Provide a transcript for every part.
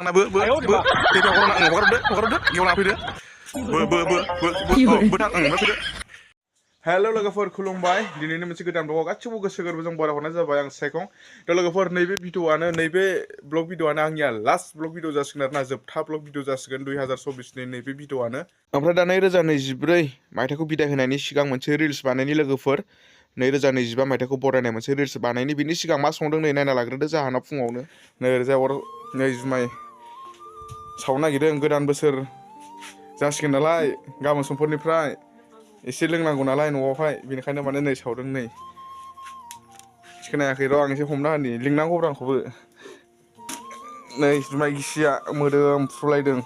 Ana bữa tiếp theo con nặng hỏa đất kêu làm fैदो bữa thằng nó fैदो Hello लोगोफोर खुलुमबाय दिनैनि मोनसे गोदान ब्लग गासिबो गोसो गोरबोजों बराय हरनाय जाबाय आं साइखं दा लोगोफोर नैबे भिडिअआनो नैबे ब्लग भिडिअआनो आंनिया लास्ट ब्लग भिडिअ जासिगोन आरोना जोबथा ब्लग भिडिअ जासिगोन 2024 नि नैबे भिडिअआनो ओमफ्राय दा 2024 मायथाइखौ बिदाय होनायनि सिगां मोनसे रिल्स बानायनि लोगोफोर 2025 मायथाइखौ बरायनाय मोनसे रिल्स बानायनि बिनि सिगां मा संदों नै नायना लाग्रोदो जाहाना फुङावनो नै जुमाय सावनो नागिरदों गोदान बोसोर जासिगोन नालाय गाबोन समफोरनिफ्राय एसे लोंनांगौ नालाय न'आवहाय बेनिखायनो माने नै सावदों नै खोनायाखै र' आं एसे हमना होनि लिंनांगौ रांखौबो नै जुमाय गिसिया मोदोम फ्रुलायदों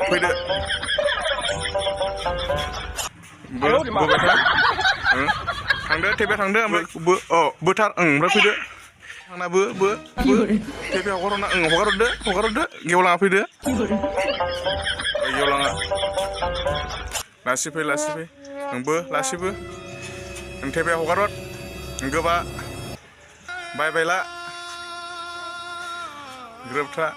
फैदो बोबाय था थांदो टेपे थांदो ओमफ्राय बोथार ओमफ्राय फैदो थांना टेपे हगारहरदो गेवलाङा फैदो गेवलाङा लासै फै नोंबो लासैबो नों टेपे हगारहर गोबा बायला ग्रोबथा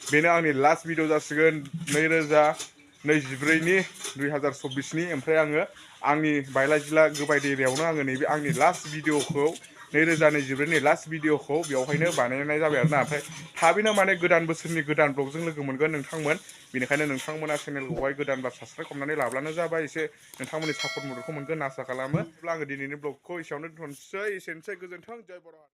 बेनो आंनि लास्ट भिडिअ जासिगोन 2024 नि 2024 नि ओमफ्राय आङो आंनि बायला जिला गोबाय देरियावनो आङो नैबे आंनि लास्ट भिडिअखौ 2024 नि लास्ट भिडिअखौ बेवहायनो बानायनाय जाबाय आरोना ओमफ्राय थाबैनो माने गोदान बोसोरनि गोदान ब्लगजों लोगो मोनगोन नोंथांमोन बेनिखायनो नोंथांमोना चेनेलखौहाय गोदानबा साबस्क्राइब खालामनानै लाब्लानो जाबाय एसे नोंथांमोननि सापर्ट मददखौ मोनगोन आसा खालामो अब्ला आङो दिनैनि ब्लगखौ एसेयावनो दोनथ'नोसै एसेनोसै गोजोन्थों जय बर'